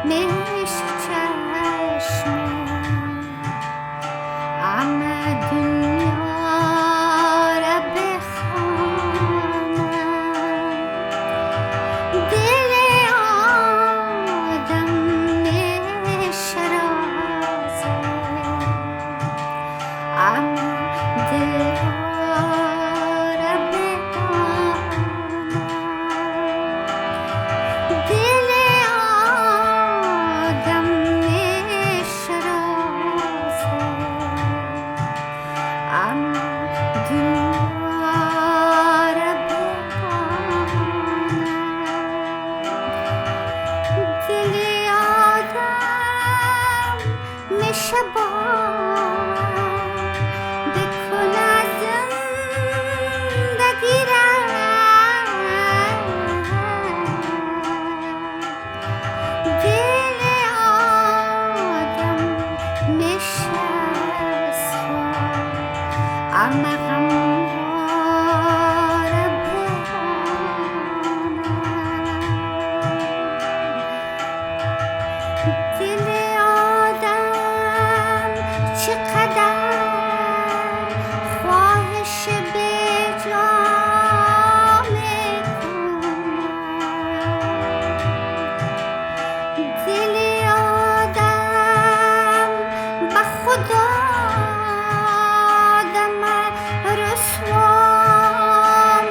مش چشمه اما دنیا را بخوانم دل آدم نشرازه اما دل را بدانم دل آدم نشرازه اما دنیا را بدانم دل آدم میشه باور بکن از زندگی رنگ دل آدم میشه سوار اما غمها را ببانم دل آدم چقدر خواهش به جا میکند دل آدم به خدا آدم رسوا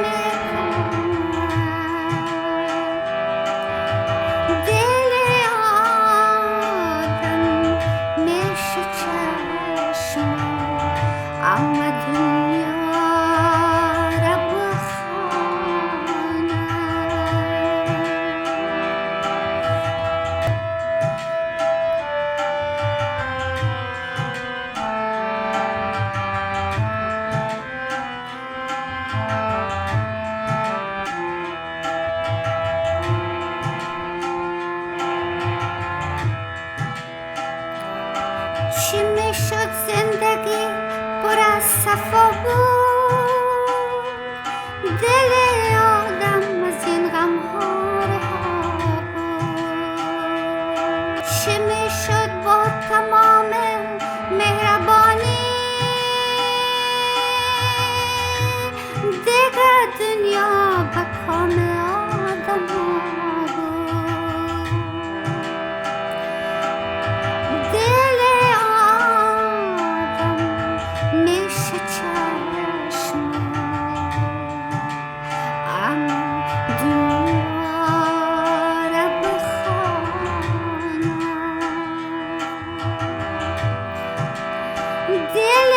میکند دل آدم میشه چشمه اما دنیا را بخوانم چی میشد زندگی پر از صفا بود دل آدم از این غمها رها بود چی میشد با تمام مهربانی دیگر دنیا به کام آدم بود دل آدم میشه چشمه اما دنیا را بخوانم دل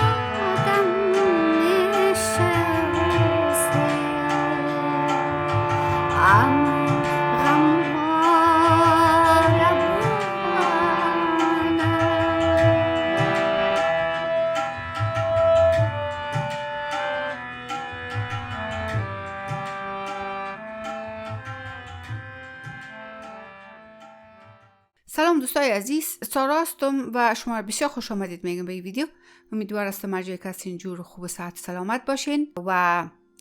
آدم میشه اما غمها را ببانم سلام دوستای عزیز، سارا هستم و شما را بسیار خوش آمدید میگم به این ویدیو. امیدوار هستم هر جای که هستین جور و خوب و صحت سلامت باشین و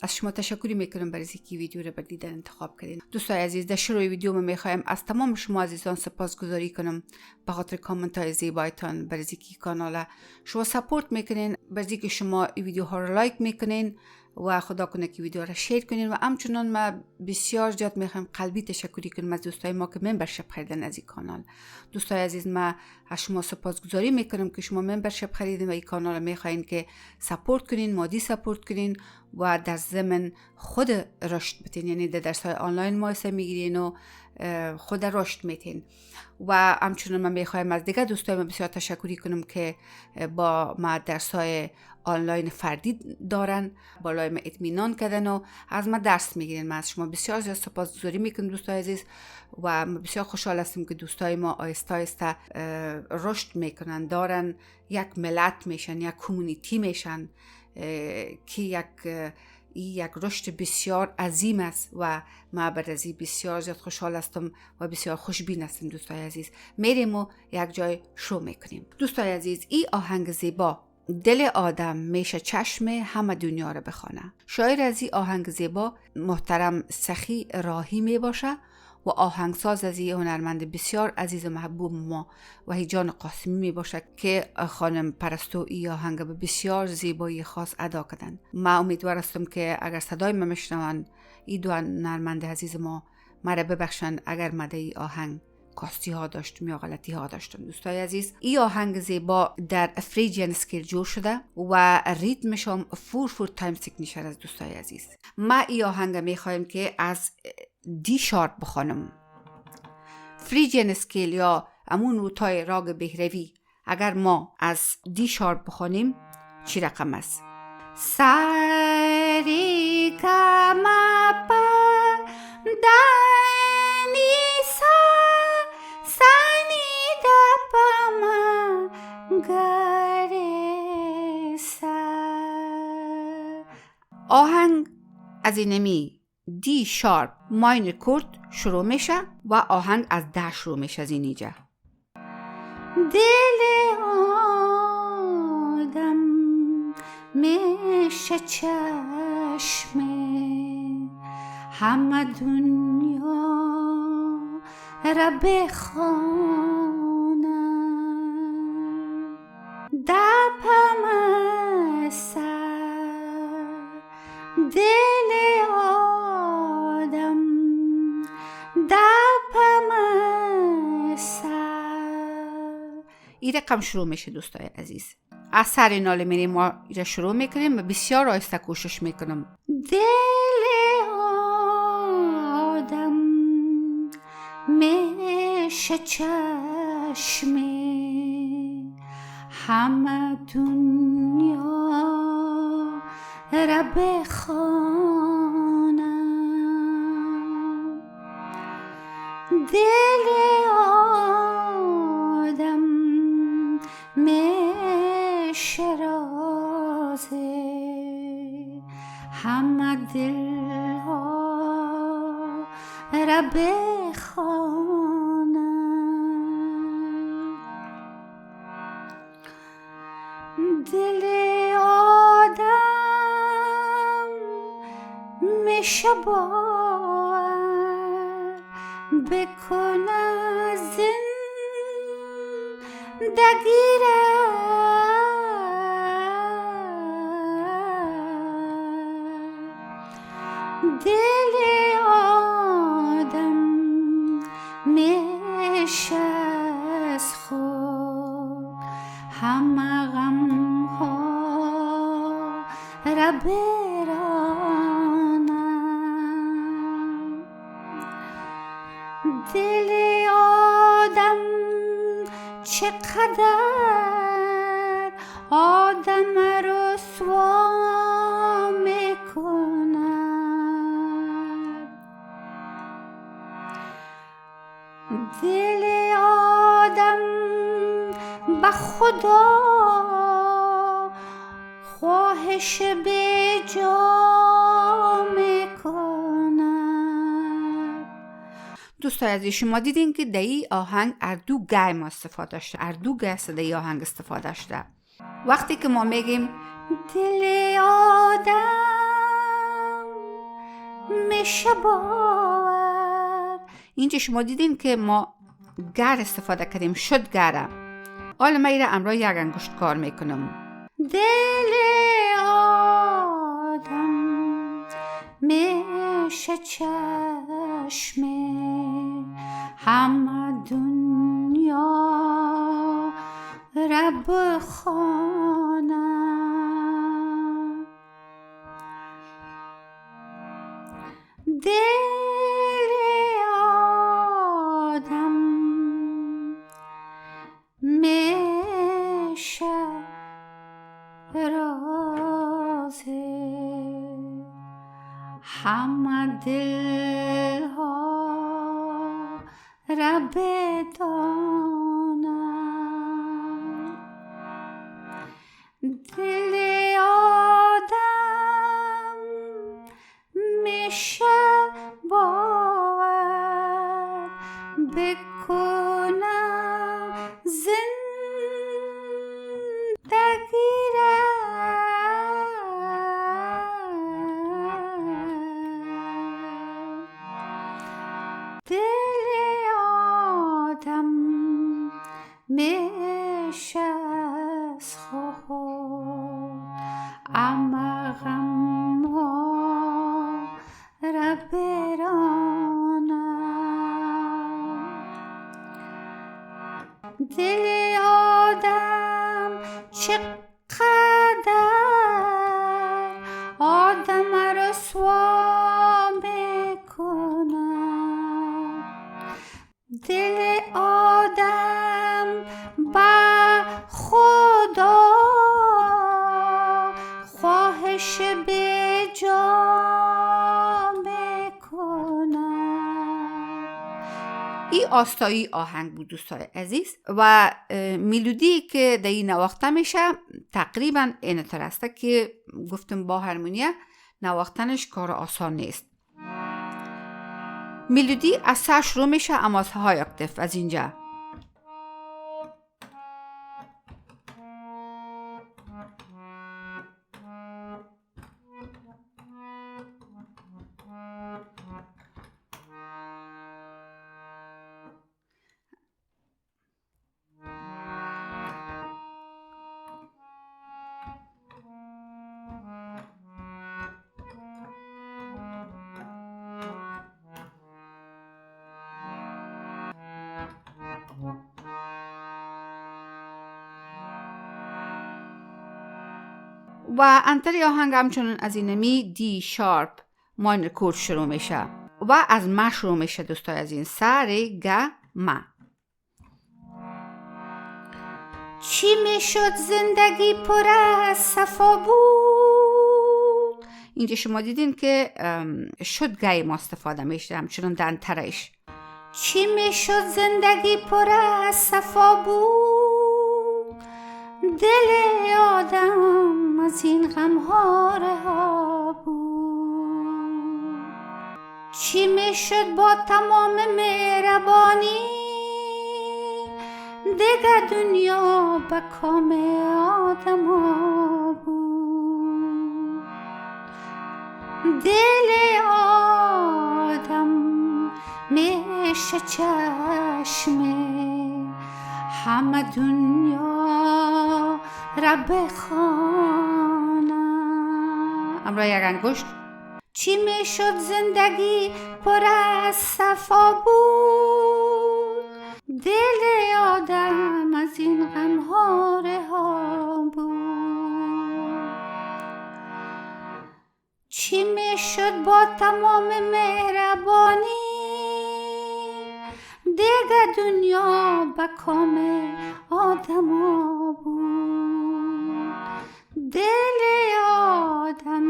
از شما تشکری میکنم برای اینکه ویدیو رو برای دیدن انتخاب کردین. دوستای عزیز، در شروع ویدیو من میخوایم از تمام شما عزیزان سپاسگزاری کنم به خاطر کامنت های زیبایتان، برای اینکه کانال شما سپورت میکنین، برای اینکه شما این ویدیو ها رو لایک میکنین و خدا کنه که ویدیو را شیر کنین و همچنان ما بسیار زیاد میخوایم قلبی تشکری کنیم از دوستای ما که ممبرشپ خریدن از این کانال. دوستای عزیز، ما از شما سپاسگزاری میکنم که شما ممبرشپ خریدین و این کانال میخواین که سپورت کنین، مادی سپورت کنین و در ضمن خود رشد بتین، یعنی در درس‌های آنلاین ما حصه میگیرین و خود رشد میتین. و همچنان من میخوایم از دیگه دوستای من بسیار تشکری کنم که با ما درس‌های آنلاین فردی دارن، بالای ما اطمینان کردن و از ما درس میگیرن. من از شما بسیار زیاد سپاسگزاری میکنم دوستای عزیز و ما بسیار خوشحال هستیم که دوستای ما آهسته آهسته رشد میکنن، دارن یک ملت میشن، یک کمیونیتی میشن که یک رشد بسیار عظیم است و ما بر ازی بسیار زیاد خوشحال هستم و بسیار خوشبین هستم. دوستای عزیز، میریم و یک جای شو میکنیم. دوستای عزیز، این آهنگ زیبا دل آدم میشه چشم همه دنیا رو بخونه. شاعر از این آهنگ زیبا محترم سخی راهی می باشه و آهنگساز از این هنرمند بسیار عزیز و محبوب ما وحید جان قاسمی می باشد که خانم پرستو ای آهنگ به بسیار زیبایی خاص ادا کردن. ما امیدوار هستم که اگر صدای ما میشنوند این دو هنرمند عزیز ما مرا ببخشند اگر مده ای آهنگ کاستی ها داشتم یا غلطی ها داشتم. دوستای عزیز، این آهنگ زیبا در فریجین اسکیل جور شده و ریتمش هم فور تایم سیگنیچر از. دوستای عزیز، ما این آهنگ میخوایم که از دی شارپ بخوانم. فریجین اسکیل یا امون نوتای راگ بهروی اگر ما از دی شارپ بخوانیم چی رقم است؟ ساری کما پا آهنگ از اینمی دی شارپ ماینر کورد شروع میشه و آهنگ از ده شروع میشه. از اینجا دل آدم میشه چشم همه دنیا را بخوانم دپم سر دل آدم دپم سر. این رقم شروع میشه. دوستای عزیز، از سر ناله میریم ما ایره شروع میکنیم و بسیار آهسته کوشش میکنم. دل آدم میشه چشم همه دنیا را بخوانم دل آدم میشه راز همه دل ها را بخوانم دل آدم میشه باور بکنه زندگی را دل آدم میشه از خود همه غم ها را برانم دل آدم چقدر آدم رسوا میکند دل آدم به خدا خواهش به جا میکند. دوستای عزیز، شما دیدین که در این آهنگ اردو گای ما استفاده شده، اردو گای در این آهنگ استفاده شده. وقتی که ما میگیم دل آدم میشه باور، اینجا شما دیدین که ما گر استفاده کردیم، شد گره. حالا من ایره امرای یک انگشت کار میکنم. دل آدم میشه چشم همه دنیا را بخوانم دل آدم میشه راز همه دل ها را بدانم دل آدم میشه باور بکنم زندگی را دل میشه از خود اما غم ها را برانم. دل آدم چقدر آدم رسوا میکند. دل آدم با خدا خواهش به جا میکند. این آستایی آهنگ بود دوستای عزیز و میلودی که در این نواخته میشه تقریبا اینطور است که گفتم با هارمونیا نواختنش کار آسان نیست. میلودی از سه شروع میشه اما از های اکتف از اینجا و انتری آهنگ همچنان از اینمی دی شارپ ماینر کورد شروع میشه و از ما شروع میشه دوستای از این سر گ ما. چی میشد زندگی پر از صفا بود. اینجا شما دیدین که شد گای ما استفاده میشه همچنان در انترش. چی میشد زندگی پر از صفا بود. دل آدم از این غم ها رها بود. چی میشد با تمام مهربانی دیگه دنیا به کام آدم ها بود. دل آدم میشه چشمه همه دنیا را بخوانم. امرا یک انگشت. چی میشد زندگی پر از صفا بود. دل آدم از این غم ها رها بود. چی میشد با تمام مهربانی دیگه دنیا به کام آدم ها بود. دل آدم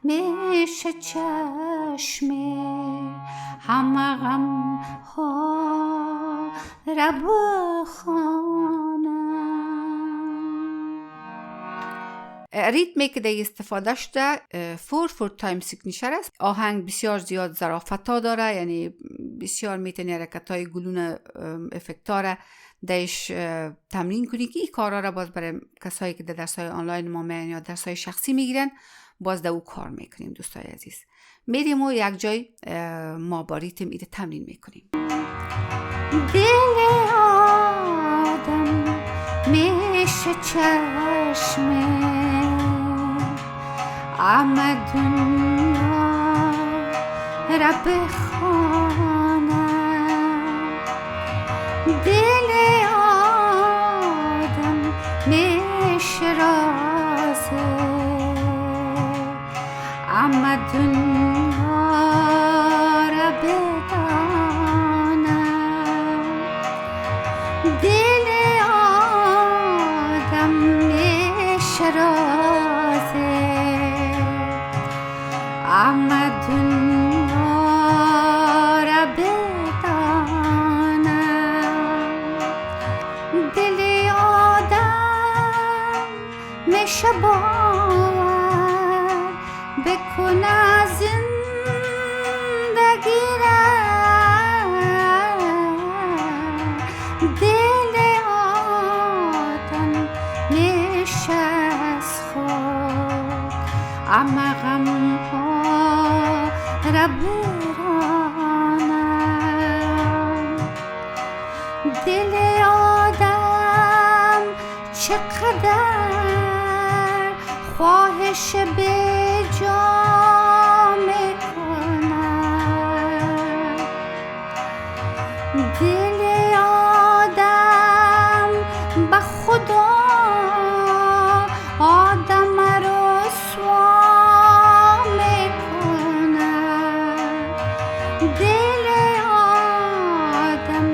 میشه چشمه همه غم ها را بخوانم. ریتمی که در استفاده شده 4/4 تایم سیگنیچر است. آهنگ بسیار زیاد ظرافت داره، یعنی بسیار میتونی حرکت های گلون افکت را درش تمرین کنی که این کارا را باز برای کسایی که در درس های آنلاین ما میان یا درس های شخصی میگیرن باز در او کار میکنیم. دوستای عزیز میریم و یک جای ما با ریتم ایده تمرین میکنیم. دل آدم میشه چشمه همه دنیا را بخوانم. دل آدم میشه رازه همه دنیا را بدانم. دل آدم میشه رازه همه دنیا را بدانم. دل آدم میشه باور بکنه زندگی را. دل آدم میشه از خود همه غم ها را برانم. دل آدم چقدر خواهش به جا میکند دل آدم به خدا آدم رسوا میکند دل آدم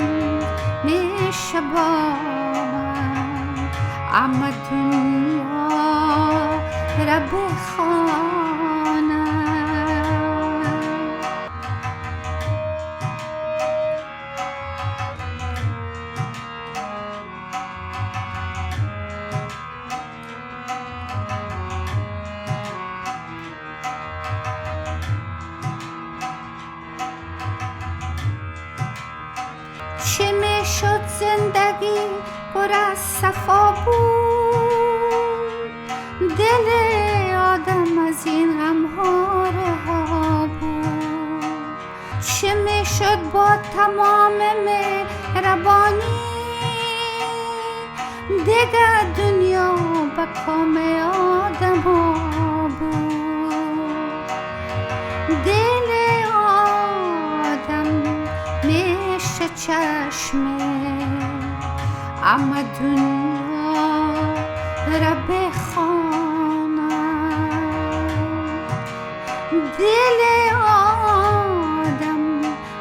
میشه با من اما دنیا را بخواند چه میشد زندگی پر از صفا بود دل آدم از این غم‌ها رها بود چه میشد با تمام مهربانی دیگر دنیا به کام آدم بود دل آدم میشه چشمه اما دنیا را بخواند دل آدم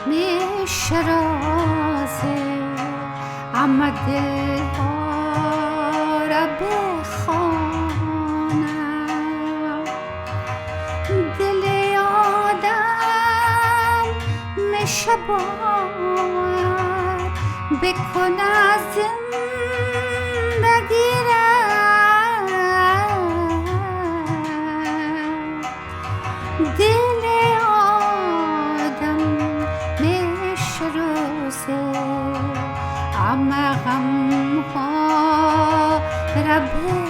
میشه رازه اما دلها را بخواند دل آدم میشه باور بکنه زندگی را دل آدم میشه روزه اما غم‌ها را براند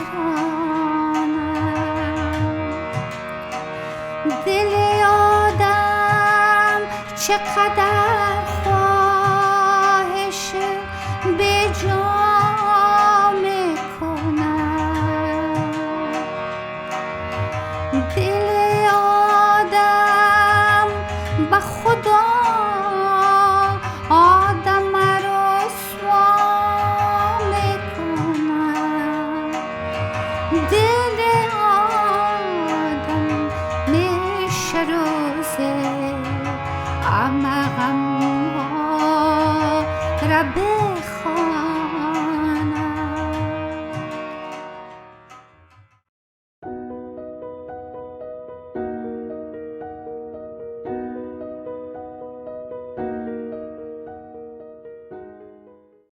دل آدم چقدر خواهش به جا میکند دل آدم به خدا آدم رسوا میکند دل آدم میشه روزه اما غم‌ها را بخواند